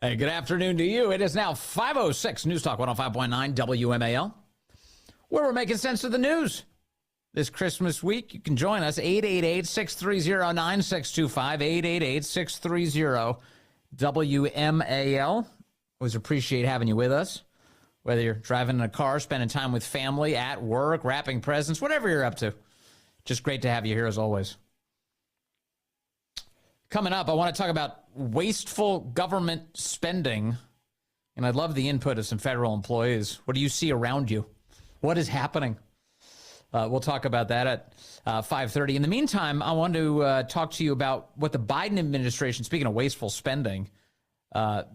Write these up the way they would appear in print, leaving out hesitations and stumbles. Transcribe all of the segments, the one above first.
Hey, good afternoon to you. It is now 5:06 News Talk 105.9 WMAL, where we're making sense of the news. This Christmas week, you can join us, 888-630-9625, 888-630-WMAL. Always appreciate having you with us, whether you're driving in a car, spending time with family, at work, wrapping presents, whatever you're up to. Just great to have you here as always. Coming up, I want to talk about wasteful government spending, and I'd love the input of some federal employees. What do you see around you? What is happening? We'll talk about that at 5:30. In the meantime, I want to talk to you about what the Biden administration, speaking of wasteful spending, the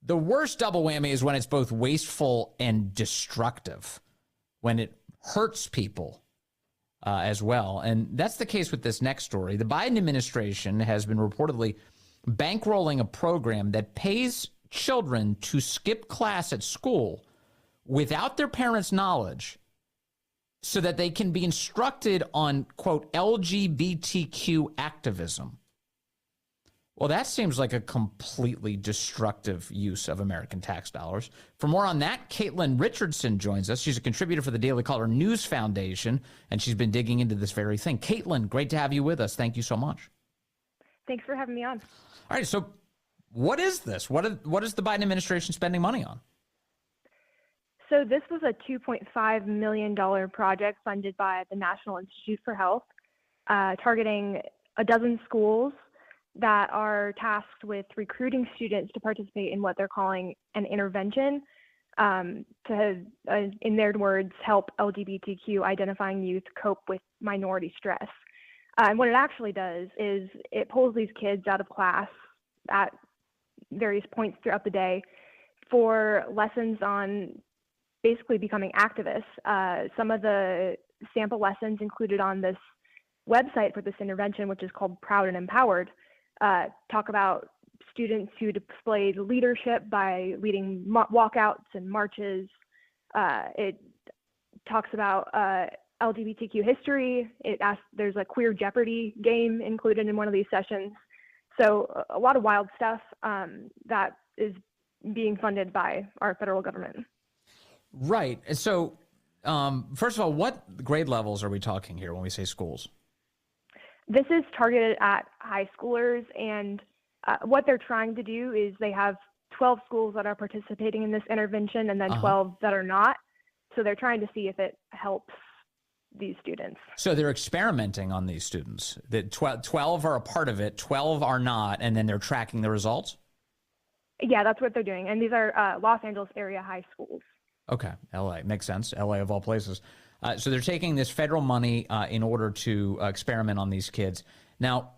worst double whammy is when it's both wasteful and destructive, when it hurts people as well. And that's the case with this next story. The Biden administration has been reportedly bankrolling a program that pays children to skip class at school without their parents' knowledge so that they can be instructed on, quote, LGBTQ activism. Well, that seems like a completely destructive use of American tax dollars. For more on that, Katelyn Richardson joins us. She's a contributor for the Daily Caller News Foundation, and she's been digging into this very thing. Katelyn, great to have you with us. Thank you so much. Thanks for having me on. All right, so what is this? What is the Biden administration spending money on? So this was a $2.5 million project funded by the National Institute for Health, targeting a dozen schools that are tasked with recruiting students to participate in what they're calling an intervention to, in their words, help LGBTQ identifying youth cope with minority stress. And what it actually does is it pulls these kids out of class at various points throughout the day for lessons on basically becoming activists. Some of the sample lessons included on this website for this intervention, which is called Proud and Empowered, talk about students who displayed leadership by leading walkouts and marches. It talks about LGBTQ history. There's a queer Jeopardy game included in one of these sessions. So a lot of wild stuff that is being funded by our federal government. Right. So, first of all, what grade levels are we talking here when we say schools? This is targeted at high schoolers, and what they're trying to do is they have 12 schools that are participating in this intervention and then 12 that are not. So they're trying to see if it helps these students. So they're experimenting on these students. The 12 are a part of it, 12 are not, and then they're tracking the results? Yeah, that's what they're doing. And these are Los Angeles area high schools. Okay, L.A. Makes sense. L.A. of all places. So they're taking this federal money in order to experiment on these kids. Now,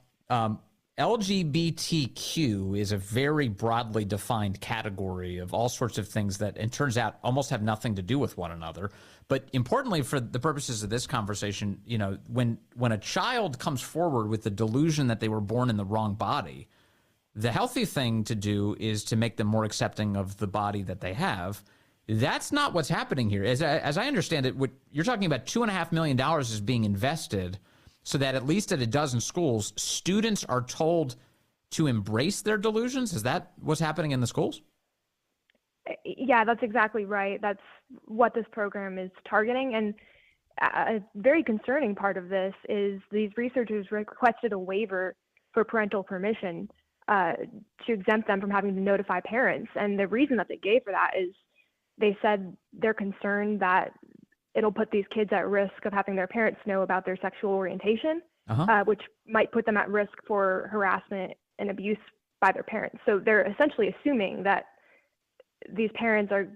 LGBTQ is a very broadly defined category of all sorts of things that, it turns out, almost have nothing to do with one another. But importantly, for the purposes of this conversation, you know, when a child comes forward with the delusion that they were born in the wrong body, the healthy thing to do is to make them more accepting of the body that they have. That's not what's happening here. As I understand it, what you're talking about, $2.5 million is being invested so that at least at a dozen schools, students are told to embrace their delusions. Is that what's happening in the schools? Yeah, that's exactly right. That's what this program is targeting. And a very concerning part of this is these researchers requested a waiver for parental permission to exempt them from having to notify parents. And the reason that they gave for that is they said they're concerned that it'll put these kids at risk of having their parents know about their sexual orientation, which might put them at risk for harassment and abuse by their parents. So they're essentially assuming that these parents are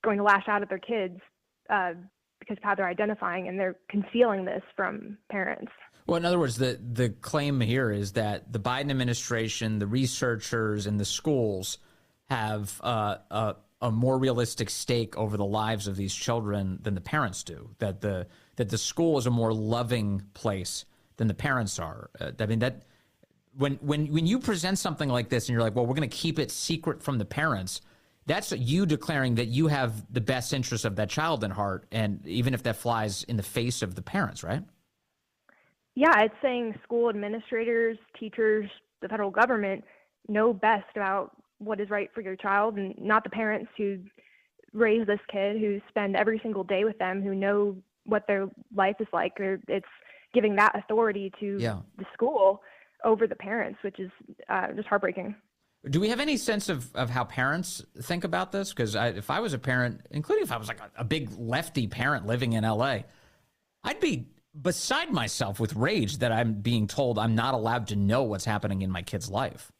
going to lash out at their kids because of how they're identifying, and they're concealing this from parents. Well, in other words, the claim here is that the Biden administration, the researchers, and the schools have a more realistic stake over the lives of these children than the parents do. That the school is a more loving place than the parents are. I mean, that when you present something like this and you're like, well, we're going to keep it secret from the parents, that's you declaring that you have the best interest of that child in heart, and even if that flies in the face of the parents, right? Yeah, it's saying school administrators, teachers, the federal government know best about what is right for your child, and not the parents who raise this kid, who spend every single day with them, who know what their life is like. It's giving that authority to the school over the parents, which is just heartbreaking. Do we have any sense of how parents think about this? Because if I was a parent, including if I was like a big lefty parent living in LA, I'd be beside myself with rage that I'm being told I'm not allowed to know what's happening in my kid's life.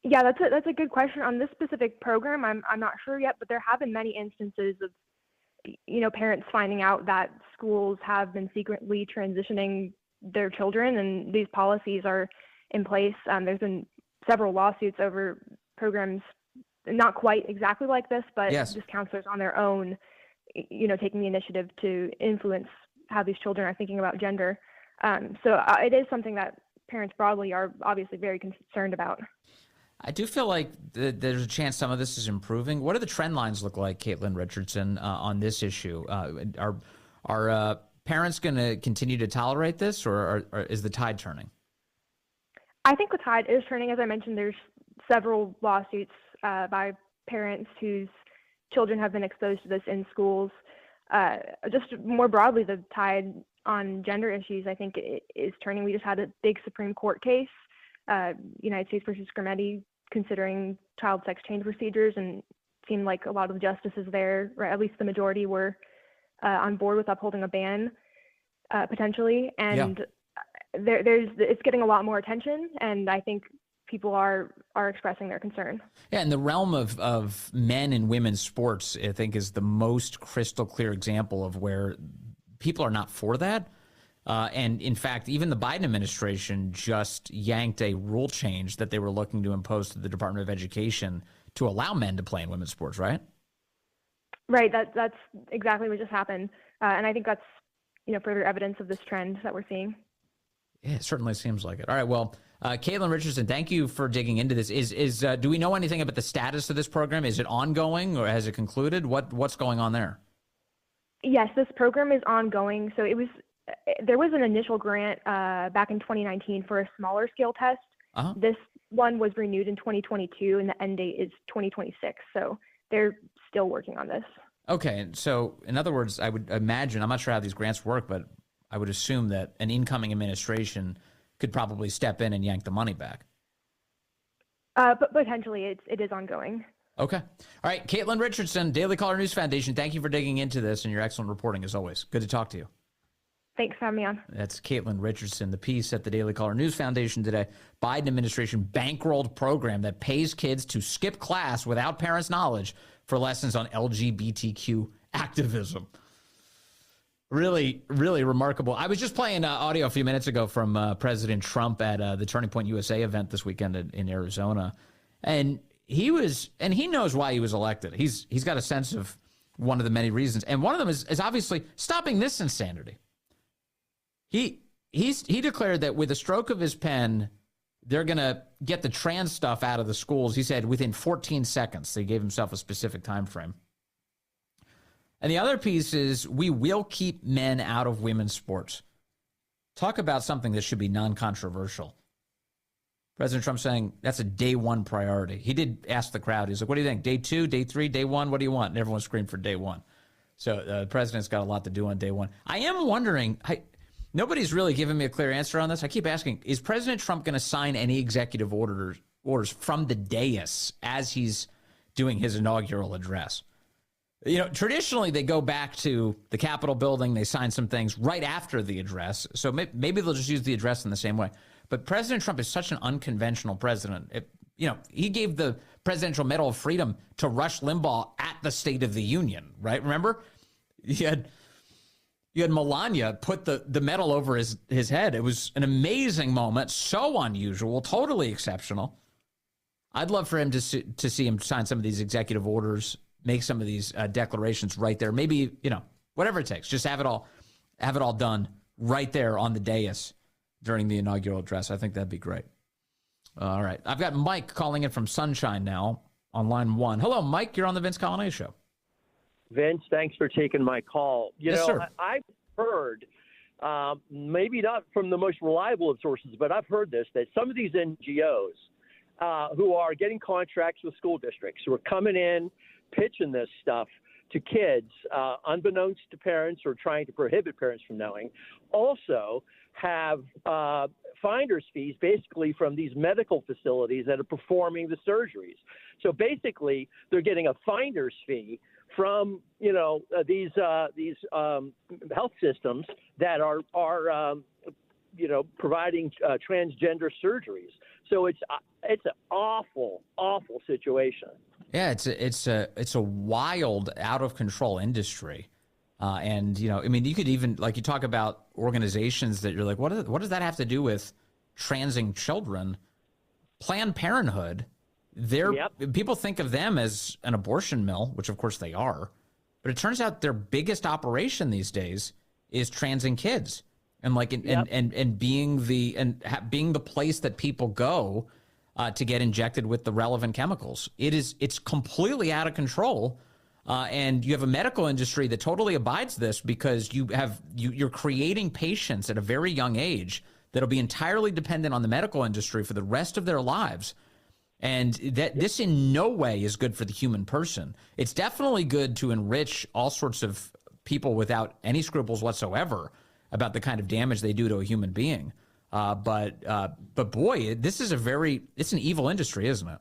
Yeah, that's a good question. On this specific program, I'm not sure yet, but there have been many instances of, parents finding out that schools have been secretly transitioning their children, and these policies are in place. There's been several lawsuits over programs not quite exactly like this, but just counselors on their own, taking the initiative to influence how these children are thinking about gender. So it is something that parents broadly are obviously very concerned about. I do feel like there's a chance some of this is improving. What do the trend lines look like, Katelyn Richardson, on this issue? Are parents going to continue to tolerate this, or is the tide turning? I think the tide is turning. As I mentioned, there's several lawsuits by parents whose children have been exposed to this in schools. Just more broadly, the tide on gender issues, I think, is turning. We just had a big Supreme Court case, United States versus Scarametti, considering child sex change procedures, and seemed like a lot of the justices there, or at least the majority, were on board with upholding a ban potentially. And it's getting a lot more attention, and I think people are expressing their concern. Yeah, and the realm of men and women's sports, I think, is the most crystal clear example of where people are not for that. And in fact, even the Biden administration just yanked a rule change that they were looking to impose to the Department of Education to allow men to play in women's sports, right? Right. That's exactly what just happened. And I think that's, further evidence of this trend that we're seeing. Yeah, it certainly seems like it. All right. Well, Katelyn Richardson, thank you for digging into this. Do we know anything about the status of this program? Is it ongoing, or has it concluded? What's going on there? Yes, this program is ongoing. So there was an initial grant back in 2019 for a smaller scale test. Uh-huh. This one was renewed in 2022, and the end date is 2026. So they're still working on this. Okay. So in other words, I would imagine, I'm not sure how these grants work, but I would assume that an incoming administration could probably step in and yank the money back. But potentially it is ongoing. Okay. All right. Katelyn Richardson, Daily Caller News Foundation, thank you for digging into this and your excellent reporting as always. Good to talk to you. Thanks for having me on. That's Katelyn Richardson. The piece at the Daily Caller News Foundation today. Biden administration bankrolled program that pays kids to skip class without parents' knowledge for lessons on LGBTQ activism. Really, really remarkable. I was just playing audio a few minutes ago from President Trump at the Turning Point USA event this weekend in Arizona. And he knows why he was elected. He's got a sense of one of the many reasons. And one of them is obviously stopping this insanity. He declared that with a stroke of his pen, they're going to get the trans stuff out of the schools. He said within 14 seconds. They gave himself a specific time frame. And the other piece is we will keep men out of women's sports. Talk about something that should be non-controversial. President Trump saying that's a day one priority. He did ask the crowd. He's like, what do you think? Day 2, day 3, day 1? What do you want? And everyone screamed for day 1. So the president's got a lot to do on day 1. I am wondering, nobody's really given me a clear answer on this. I keep asking, is President Trump going to sign any executive orders from the dais as he's doing his inaugural address? Traditionally, they go back to the Capitol building. They sign some things right after the address. So maybe they'll just use the address in the same way. But President Trump is such an unconventional president. He gave the Presidential Medal of Freedom to Rush Limbaugh at the State of the Union, right? Remember? You had Melania put the medal over his head. It was an amazing moment, so unusual, totally exceptional. I'd love for him to see him sign some of these executive orders, make some of these declarations right there. Maybe, whatever it takes. Just have it all done right there on the dais during the inaugural address. I think that'd be great. All right. I've got Mike calling in from Sunshine now on line 1. Hello, Mike. You're on the Vince Coglianese Show. Vince, thanks for taking my call. Yes, sir. I've heard, maybe not from the most reliable of sources, but I've heard this, that some of these NGOs who are getting contracts with school districts, who are coming in, pitching this stuff to kids, unbeknownst to parents or trying to prohibit parents from knowing, also have finder's fees basically from these medical facilities that are performing the surgeries. So basically, they're getting a finder's fee from these health systems that are providing transgender surgeries. So it's an awful situation. Yeah, it's a wild, out of control industry. And, you could even, like, you talk about organizations that you're like, what does that have to do with transing children? Planned Parenthood, people think of them as an abortion mill, which of course they are. But it turns out their biggest operation these days is transing kids. And and being the place that people go to get injected with the relevant chemicals. It's completely out of control. And you have a medical industry that totally abides this because you're creating patients at a very young age that'll be entirely dependent on the medical industry for the rest of their lives. And this in no way is good for the human person. It's definitely good to enrich all sorts of people without any scruples whatsoever about the kind of damage they do to a human being. But boy, this is it's an evil industry, isn't it?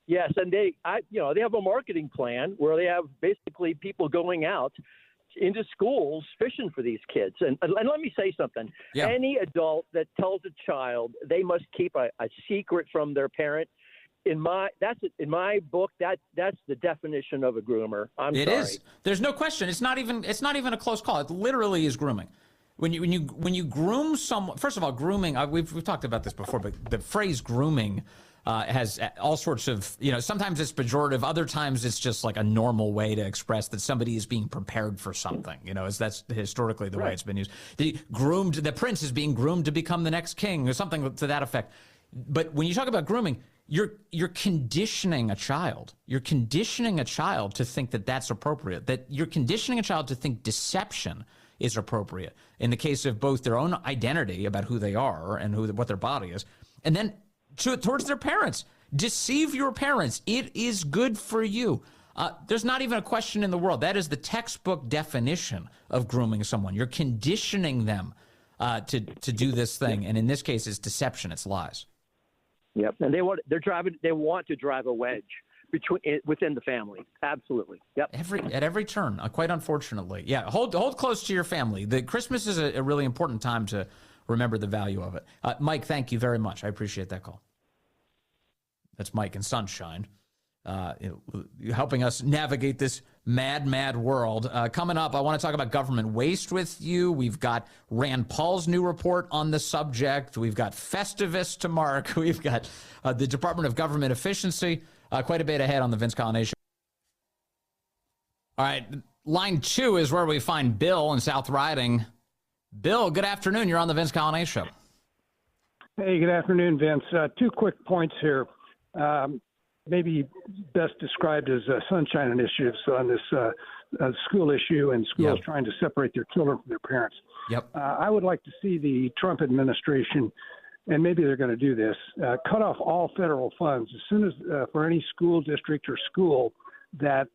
Yes, and they have a marketing plan where they have basically people going out into schools fishing for these kids. And let me say something. Yeah. Any adult that tells a child they must keep a secret from their parent, in my book, that's the definition of a groomer. It is. There's no question. It's not even a close call. It literally is grooming. When you groom someone, first of all, grooming. We've talked about this before, but the phrase grooming has all sorts of, sometimes it's pejorative, other times it's just like a normal way to express that somebody is being prepared for something. That's historically the way it's been used. The prince is being groomed to become the next king, or something to that effect. But when you talk about grooming, you're conditioning a child. You're conditioning a child to think that that's appropriate. That you're conditioning a child to think deception is appropriate in the case of both their own identity about who they are and what their body is, and then towards their parents. Deceive your parents. It is good for you. There's not even a question in the world. That is the textbook definition of grooming someone. You're conditioning them to do this thing, and in this case, it's deception. It's lies. Yep, and they want to drive a wedge within the family. Absolutely. Yep. At every turn, quite unfortunately. Yeah, hold close to your family. Christmas is a really important time to remember the value of it. Mike, thank you very much. I appreciate that call. That's Mike in Sunshine, helping us navigate this mad world. Coming up, I want to talk about government waste with you. We've got Rand Paul's new report on the subject. We've got Festivus to mark. We've got the Department of Government Efficiency. Quite a bit ahead on the Vince Coglianese Show. All right, line 2 is where we find Bill in South Riding. Bill, good afternoon. You're on the Vince Coglianese Show. Hey, good afternoon, Vince. 2 quick points here. Maybe best described as sunshine initiatives on this school issue and schools trying to separate their children from their parents. Yep. I would like to see the Trump administration, and maybe they're going to do this, cut off all federal funds as soon as for any school district or school that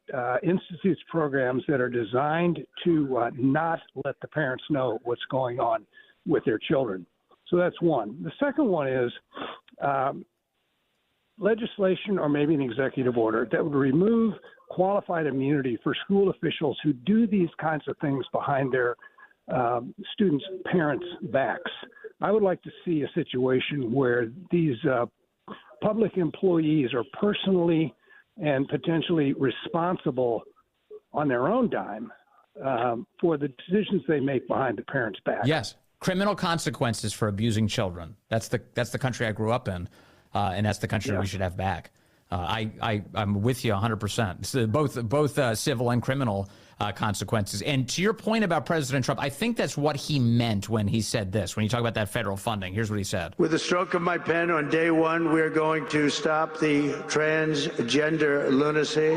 institutes programs that are designed to not let the parents know what's going on with their children. So that's one. The second one is legislation or maybe an executive order that would remove qualified immunity for school officials who do these kinds of things behind their students' parents' backs. I would like to see a situation where these public employees are personally and potentially responsible on their own dime for the decisions they make behind the parents' back. Yes, criminal consequences for abusing children. That's the country I grew up in, and that's the country we should have back. I'm with you 100%. So both civil and criminal consequences. And to your point about President Trump, I think that's what he meant when he said this. When you talk about that federal funding, here's what he said. With the stroke of my pen on day one, we're going to stop the transgender lunacy.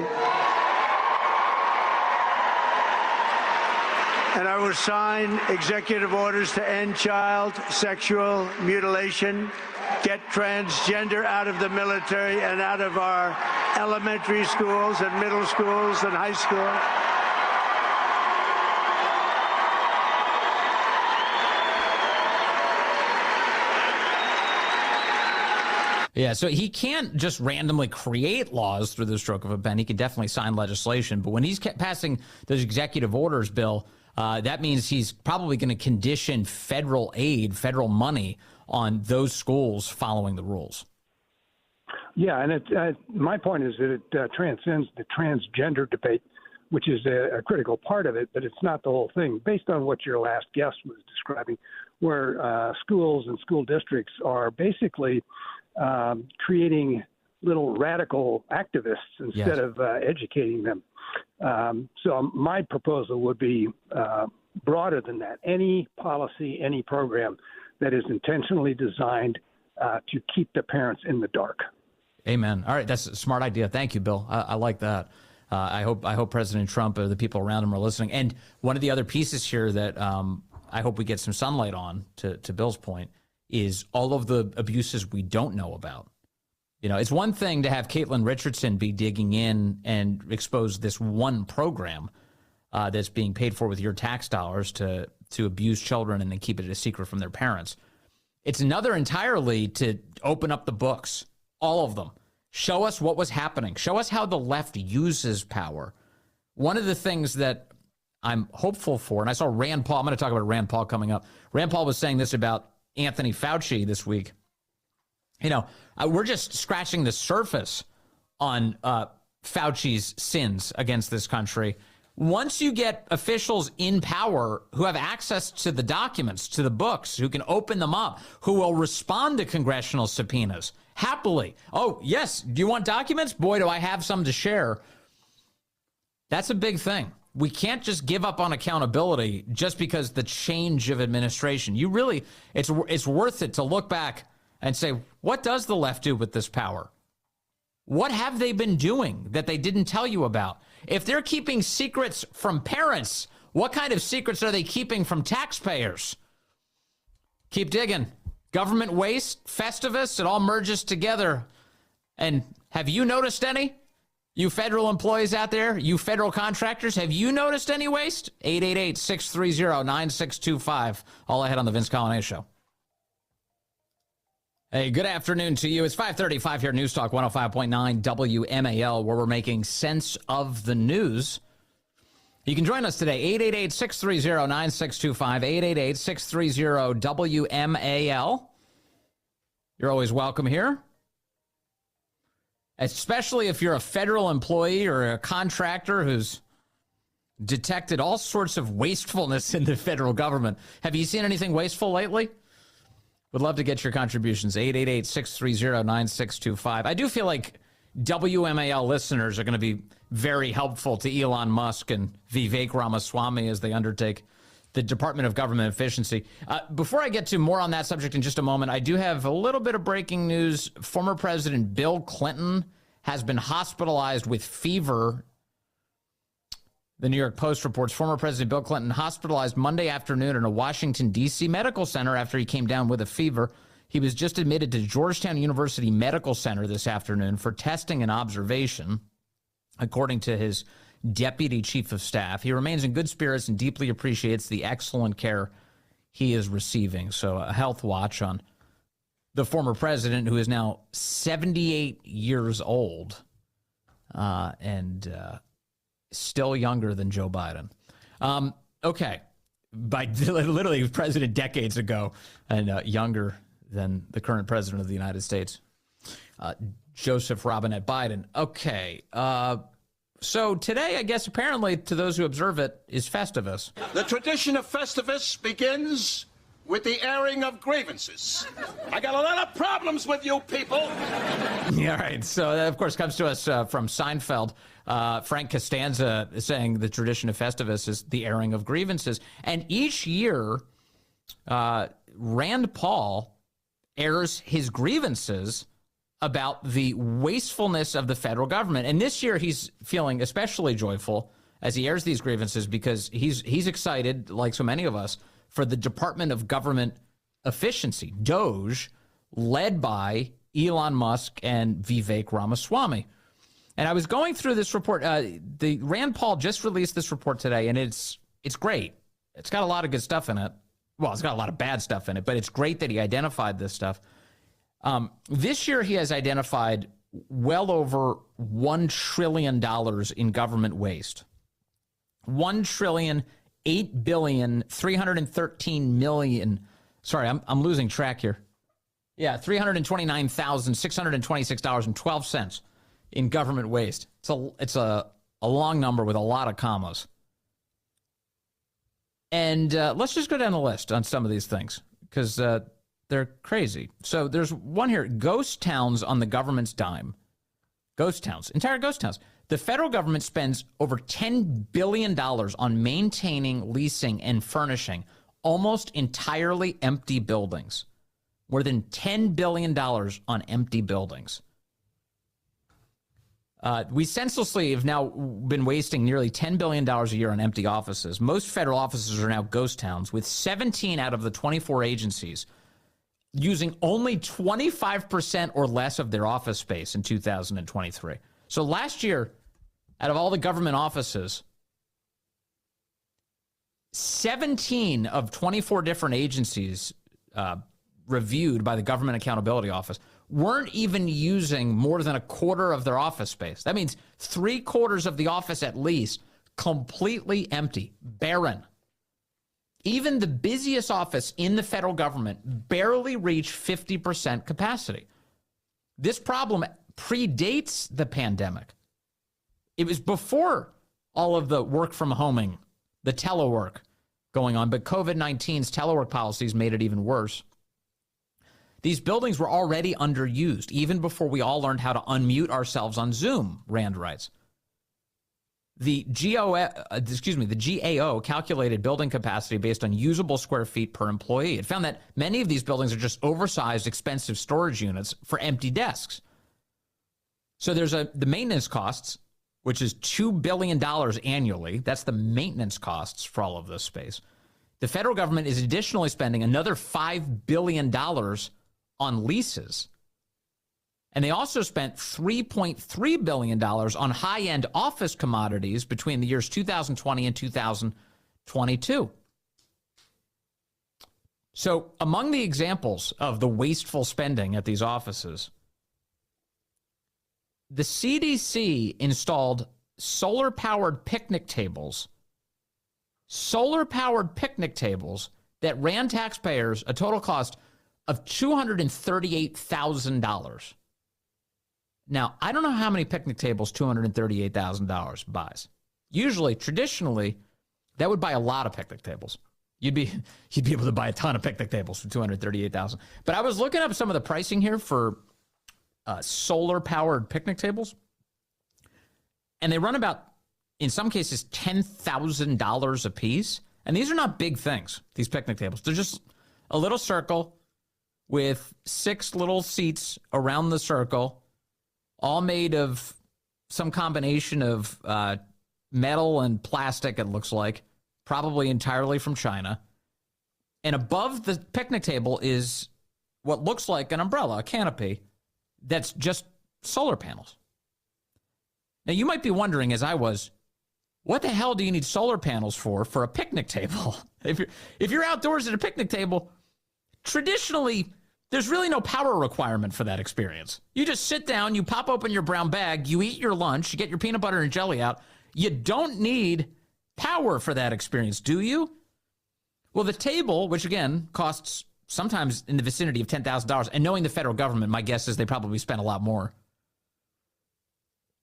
and I will sign executive orders to end child sexual mutilation, get transgender out of the military and out of our elementary schools and middle schools and high schools. Yeah, so he can't just randomly create laws through the stroke of a pen. He can definitely sign legislation. But when he's passing those executive orders, Bill, that means he's probably going to condition federal aid, federal money on those schools following the rules. Yeah, and my point is that it transcends the transgender debate, which is a critical part of it, but it's not the whole thing. Based on what your last guest was describing, where schools and school districts are basically creating little radical activists instead of educating them. So my proposal would be broader than that. Any policy, any program that is intentionally designed to keep the parents in the dark. Amen. All right, that's a smart idea. Thank you, Bill. I like that. I hope President Trump or the people around him are listening. And one of the other pieces here that I hope we get some sunlight on, to Bill's point, is all of the abuses we don't know about. You know, it's one thing to have Katelyn Richardson be digging in and expose this one program that's being paid for with your tax dollars to abuse children and then keep it a secret from their parents. It's another entirely to open up the books, all of them. Show us what was happening. Show us how the left uses power. One of the things that I'm hopeful for, and I saw Rand Paul, I'm going to talk about Rand Paul coming up. Rand Paul was saying this about Anthony Fauci this week. You know, we're just scratching the surface on Fauci's sins against this country. Once you get officials in power who have access to the documents, to the books, who can open them up, who will respond to congressional subpoenas happily. Oh, yes, do you want documents? Boy, do I have some to share. That's a big thing. We can't just give up on accountability just because the change of administration. You really, it's worth it to look back and say, what does the left do with this power? What have they been doing that they didn't tell you about? If they're keeping secrets from parents, what kind of secrets are they keeping from taxpayers? Keep digging. Government waste, Festivus, it all merges together. And have you noticed any? You federal employees out there, you federal contractors, have you noticed any waste? 888-630-9625. All ahead on the Vince Coglianese Show. Hey, good afternoon to you. It's 5:35 here at News Talk 105.9 WMAL, where we're making sense of the news. You can join us today, 888-630-9625, 888-630-WMAL. You're always welcome here. Especially if you're a federal employee or a contractor who's detected all sorts of wastefulness in the federal government. Have you seen anything wasteful lately? Would love to get your contributions. 888-630-9625. I do feel like WMAL listeners are going to be very helpful to Elon Musk and Vivek Ramaswamy as they undertake the Department of Government Efficiency. Before I get to more on that subject in just a moment, I do have a little bit of breaking news. Former President Bill Clinton has been hospitalized with fever. The New York Post reports former President Bill Clinton hospitalized Monday afternoon in a Washington, D.C. medical center after he came down with a fever. He was just admitted to Georgetown University Medical Center this afternoon for testing and observation, according to his Deputy Chief of Staff. He remains in good spirits and deeply appreciates the excellent care he is receiving. So a health watch on the former president, who is now 78 years old and still younger than Joe Biden. Okay. By literally president decades ago and younger than the current president of the United States, Joseph Robinette Biden. Okay. So today, I guess, apparently, to those who observe it, is Festivus. The tradition of Festivus begins with the airing of grievances. I got a lot of problems with you people. Yeah, right. So that, of course, comes to us from Seinfeld. Frank Costanza is saying the tradition of Festivus is the airing of grievances. And each year, Rand Paul airs his grievances about the wastefulness of the federal government. And this year, he's feeling especially joyful as he airs these grievances because he's excited, like so many of us, for the Department of Government Efficiency, DOGE, led by Elon Musk and Vivek Ramaswamy. And I was going through this report. The Rand Paul just released this report today, and it's great. It's got a lot of good stuff in it. Well, it's got a lot of bad stuff in it, but it's great that he identified this stuff. This year, he has identified well over $1 trillion in government waste. $1,008,313,000,000. Sorry, I'm losing track here. Yeah, $329,626.12 in government waste. It's a long number with a lot of commas. And let's just go down the list on some of these things because they're crazy. So there's one here, ghost towns on the government's dime. Ghost towns, entire ghost towns. The federal government spends over $10 billion on maintaining, leasing, and furnishing almost entirely empty buildings. More than $10 billion on empty buildings. We senselessly have now been wasting nearly $10 billion a year on empty offices. Most federal offices are now ghost towns, with 17 out of the 24 agencies using only 25% or less of their office space in 2023. So last year, out of all the government offices, 17 of 24 different agencies reviewed by the Government Accountability Office weren't even using more than a quarter of their office space. That means 3/4 of the office at least completely empty, barren. Even the busiest office in the federal government barely reached 50% capacity. This problem predates the pandemic. It was before all of the work from homing, the telework going on, but COVID-19's telework policies made it even worse. These buildings were already underused, even before we all learned how to unmute ourselves on Zoom, Rand writes. The GAO calculated building capacity based on usable square feet per employee. It found that many of these buildings are just oversized, expensive storage units for empty desks. So there's the maintenance costs, which is $2 billion annually. That's the maintenance costs for all of this space. The federal government is additionally spending another $5 billion on leases. And they also spent $3.3 billion on high-end office commodities between the years 2020 and 2022. So among the examples of the wasteful spending at these offices, the CDC installed solar-powered picnic tables that ran taxpayers a total cost of $238,000. Now, I don't know how many picnic tables $238,000 buys. Usually, traditionally, that would buy a lot of picnic tables. You'd be able to buy a ton of picnic tables for $238,000. But I was looking up some of the pricing here for solar-powered picnic tables, and they run about, in some cases, $10,000 a piece. And these are not big things, these picnic tables. They're just a little circle with 6 little seats around the circle, all made of some combination of metal and plastic, it looks like, probably entirely from China. And above the picnic table is what looks like an umbrella, a canopy, that's just solar panels. Now, you might be wondering, as I was, what the hell do you need solar panels for a picnic table? If you're outdoors at a picnic table, traditionally, there's really no power requirement for that experience. You just sit down, you pop open your brown bag, you eat your lunch, you get your peanut butter and jelly out. You don't need power for that experience, do you? Well, the table, which again costs sometimes in the vicinity of $10,000, and knowing the federal government, my guess is they probably spend a lot more.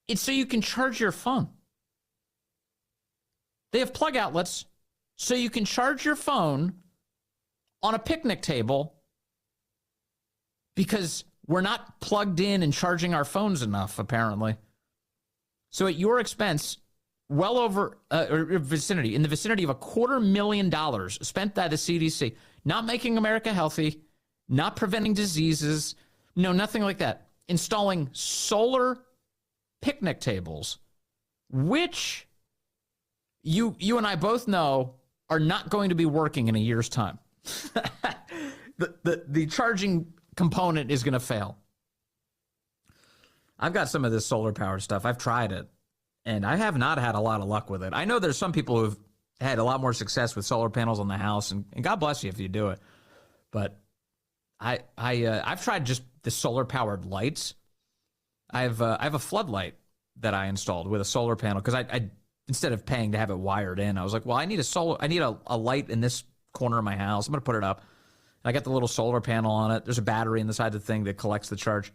It's so you can charge your phone. They have plug outlets so you can charge your phone on a picnic table because we're not plugged in and charging our phones enough, apparently. So at your expense, well over in the vicinity of $250,000 spent by the CDC, not making America healthy, not preventing diseases, no, nothing like that. Installing solar picnic tables, which you and I both know are not going to be working in a year's time. The charging component is going to fail. I've got some of this solar powered stuff. I've tried it, and I have not had a lot of luck with it. I know there's some people who've had a lot more success with solar panels on the house, and God bless you if you do it. But I've tried just the solar powered lights. I have a floodlight that I installed with a solar panel because I instead of paying to have it wired in, I was like, well, I need a light in this corner of my house. I'm going to put it up. And I got the little solar panel on it. There's a battery in the side of the thing that collects the charge.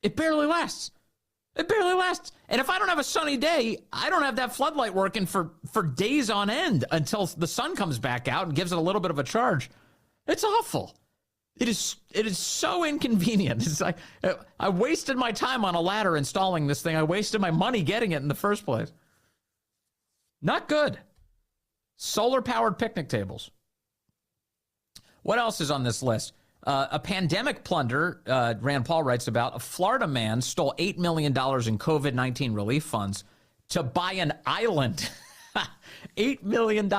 It barely lasts. It barely lasts. And if I don't have a sunny day, I don't have that floodlight working for days on end until the sun comes back out and gives it a little bit of a charge. It's awful. It is so inconvenient. It's like I wasted my time on a ladder installing this thing. I wasted my money getting it in the first place. Not good. Solar-powered picnic tables. What else is on this list? A pandemic plunder, Rand Paul writes about. A Florida man stole $8 million in COVID-19 relief funds to buy an island. $8 million.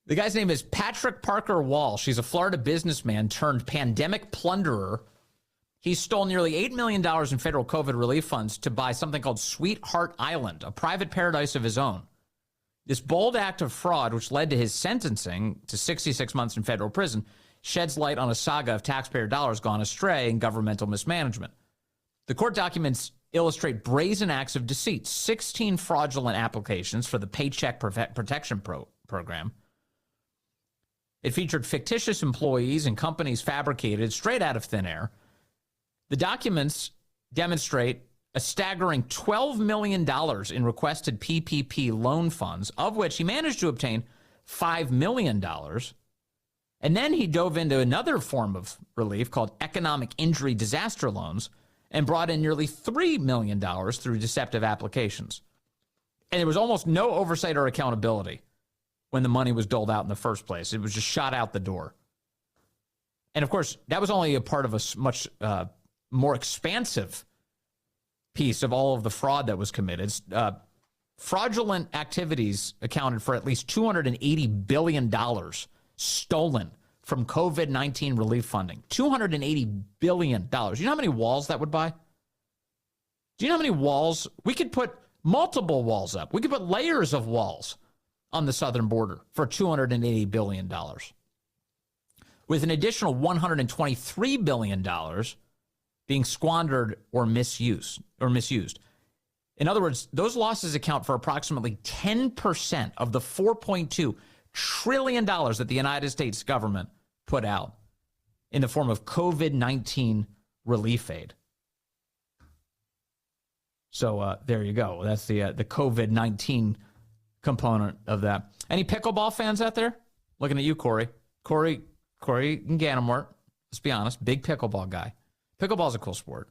The guy's name is Patrick Parker Walsh. He's a Florida businessman turned pandemic plunderer. He stole nearly $8 million in federal COVID relief funds to buy something called Sweetheart Island, a private paradise of his own. This bold act of fraud, which led to his sentencing to 66 months in federal prison, sheds light on a saga of taxpayer dollars gone astray and governmental mismanagement. The court documents illustrate brazen acts of deceit, 16 fraudulent applications for the Paycheck Protection Program. It featured fictitious employees and companies fabricated straight out of thin air. The documents demonstrate a staggering $12 million in requested PPP loan funds, of which he managed to obtain $5 million. And then he dove into another form of relief called economic injury disaster loans and brought in nearly $3 million through deceptive applications. And there was almost no oversight or accountability when the money was doled out in the first place. It was just shot out the door. And of course, that was only a part of a much more expansive piece of all of the fraud that was committed. Fraudulent activities accounted for at least $280 billion stolen from COVID-19 relief funding. $280 billion. You know how many walls that would buy? Do you know how many walls? We could put multiple walls up. We could put layers of walls on the southern border for $280 billion. With an additional $123 billion being squandered or misused. In other words, those losses account for approximately 10% of the $4.2 trillion that the United States government put out in the form of COVID-19 relief aid. So there you go. That's the COVID-19 component of that. Any pickleball fans out there? Looking at you, Corey. Corey in Ganamort, let's be honest, big pickleball guy. Pickleball's a cool sport.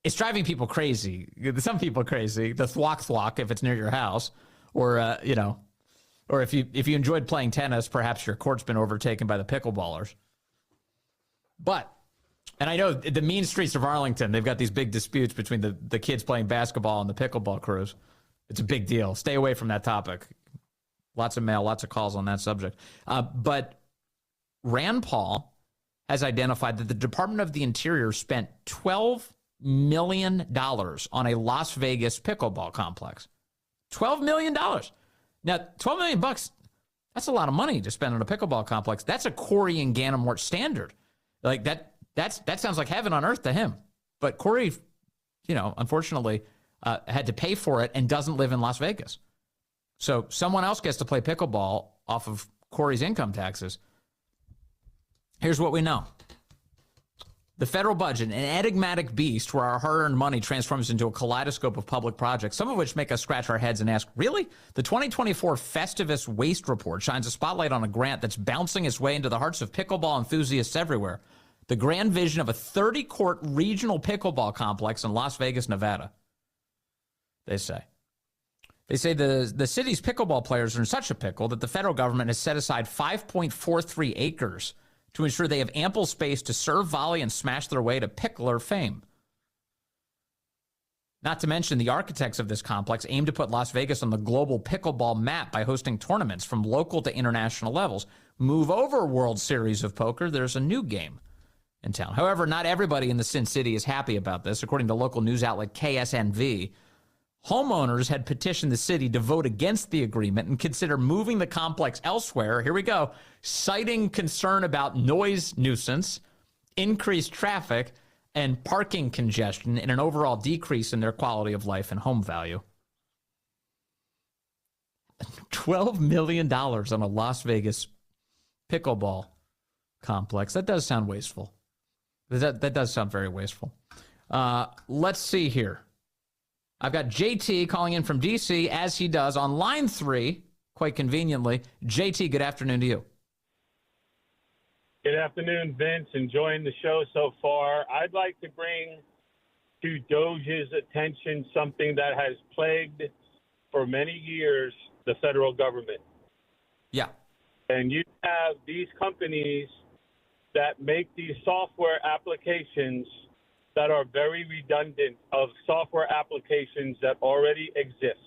It's driving people crazy. Some people crazy. The thwack if it's near your house, or or if you enjoyed playing tennis, perhaps your court's been overtaken by the pickleballers. But, and I know the mean streets of Arlington, they've got these big disputes between the kids playing basketball and the pickleball crews. It's a big deal. Stay away from that topic. Lots of mail, lots of calls on that subject. But Rand Paul has identified that the Department of the Interior spent $12 million on a Las Vegas pickleball complex. $12 million. Now, $12 million bucks, that's a lot of money to spend on a pickleball complex. That's a Corey and Ganamort standard. Like that sounds like heaven on earth to him. But Corey, unfortunately, had to pay for it and doesn't live in Las Vegas. So someone else gets to play pickleball off of Corey's income taxes. Here's what we know. The federal budget, an enigmatic beast where our hard-earned money transforms into a kaleidoscope of public projects, some of which make us scratch our heads and ask, really? The 2024 Festivus Waste Report shines a spotlight on a grant that's bouncing its way into the hearts of pickleball enthusiasts everywhere. The grand vision of a 30-court regional pickleball complex in Las Vegas, Nevada. They say the city's pickleball players are in such a pickle that the federal government has set aside 5.43 acres to ensure they have ample space to serve, volley, and smash their way to pickler fame. Not to mention the architects of this complex aim to put Las Vegas on the global pickleball map by hosting tournaments from local to international levels. Move over World Series of Poker, there's a new game in town. However, not everybody in the Sin City is happy about this. According to local news outlet KSNV, homeowners had petitioned the city to vote against the agreement and consider moving the complex elsewhere. Here we go. Citing concern about noise nuisance, increased traffic, and parking congestion, and an overall decrease in their quality of life and home value. $12 million on a Las Vegas pickleball complex. That does sound wasteful. That does sound very wasteful. Let's see here. I've got JT calling in from D.C., as he does, on line 3, quite conveniently. JT, good afternoon to you. Good afternoon, Vince. Enjoying the show so far. I'd like to bring to Doge's attention something that has plagued for many years the federal government. Yeah. And you have these companies that make these software applications that are very redundant of software applications that already exist.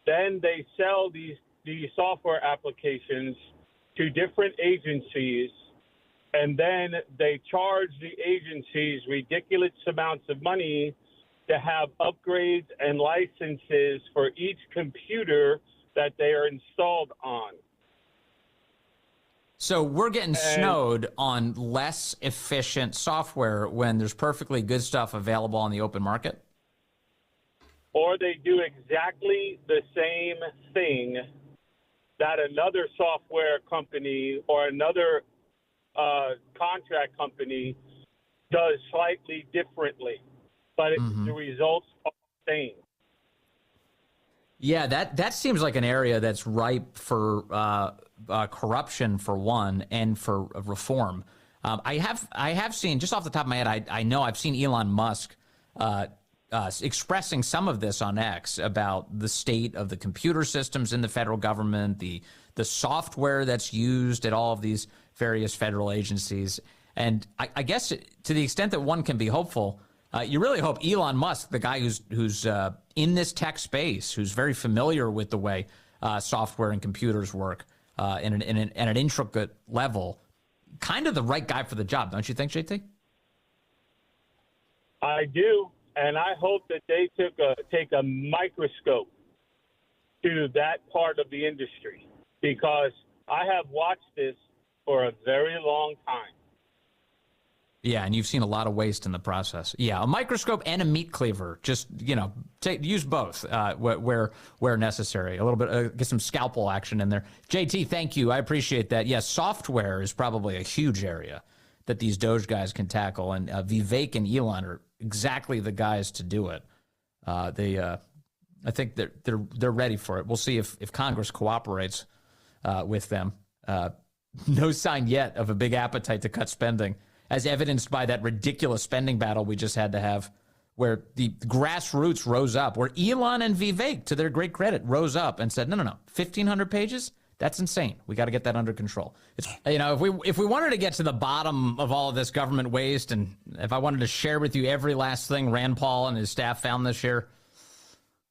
Then they sell these software applications to different agencies, and then they charge the agencies ridiculous amounts of money to have upgrades and licenses for each computer that they are installed on. So we're getting snowed on less efficient software when there's perfectly good stuff available on the open market? Or they do exactly the same thing that another software company or another contract company does slightly differently, but the results are the same. Yeah, that seems like an area that's ripe for corruption, for one, and for reform. I have seen, just off the top of my head, I know I've seen Elon Musk expressing some of this on X about the state of the computer systems in the federal government, the software that's used at all of these various federal agencies. And I guess to the extent that one can be hopeful, you really hope Elon Musk, the guy who's in this tech space, who's very familiar with the way software and computers work at an intricate level, kind of the right guy for the job, don't you think, JT? I do, and I hope that they take a microscope to that part of the industry, because I have watched this for a very long time. Yeah, and you've seen a lot of waste in the process. Yeah, a microscope and a meat cleaver. Just, use both where necessary. A little bit, get some scalpel action in there. JT, thank you. I appreciate that. Yes, software is probably a huge area that these Doge guys can tackle, and Vivek and Elon are exactly the guys to do it. I think they're ready for it. We'll see if Congress cooperates with them. No sign yet of a big appetite to cut spending, as evidenced by that ridiculous spending battle we just had to have, where the grassroots rose up, where Elon and Vivek, to their great credit, rose up and said, no, 1,500 pages? That's insane. We got to get that under control. If we wanted to get to the bottom of all of this government waste, and if I wanted to share with you every last thing Rand Paul and his staff found this year,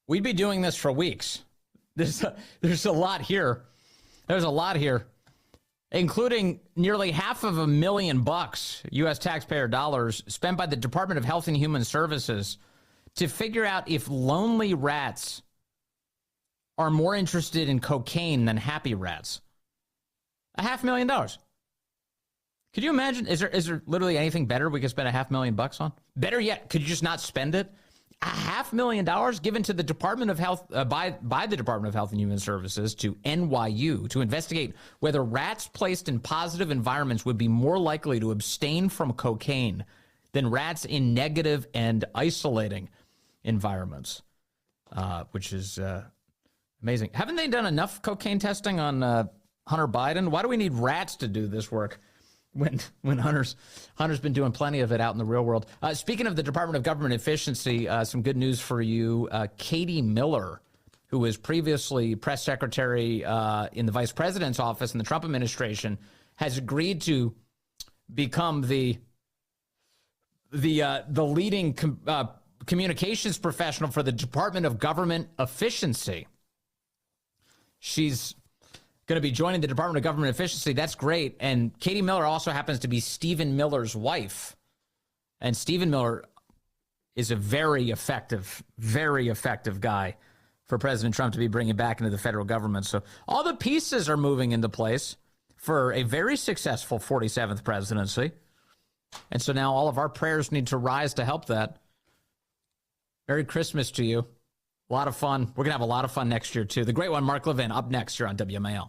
we'd be doing this for weeks. There's a lot here. There's a lot here, including nearly $500,000 U.S. taxpayer dollars spent by the Department of Health and Human Services to figure out if lonely rats are more interested in cocaine than happy rats. $500,000. Could you imagine? Is there literally anything better we could spend $500,000 on? Better yet, could you just not spend it? $500,000 given to the Department of Health by the Department of Health and Human Services to NYU to investigate whether rats placed in positive environments would be more likely to abstain from cocaine than rats in negative and isolating environments, which is amazing. Haven't they done enough cocaine testing on Hunter Biden? Why do we need rats to do this work when Hunter's been doing plenty of it out in the real world? Speaking of the Department of Government Efficiency, some good news for you. Katie Miller, who was previously press secretary in the vice president's office in the Trump administration, has agreed to become the leading communications professional for the Department of Government Efficiency. She's going to be joining the Department of Government Efficiency. That's great. And Katie Miller also happens to be Stephen Miller's wife. And Stephen Miller is a very effective guy for President Trump to be bringing back into the federal government. So all the pieces are moving into place for a very successful 47th presidency. And so now all of our prayers need to rise to help that. Merry Christmas to you. A lot of fun. We're going to have a lot of fun next year, too. The great one, Mark Levin, up next here on WMAL.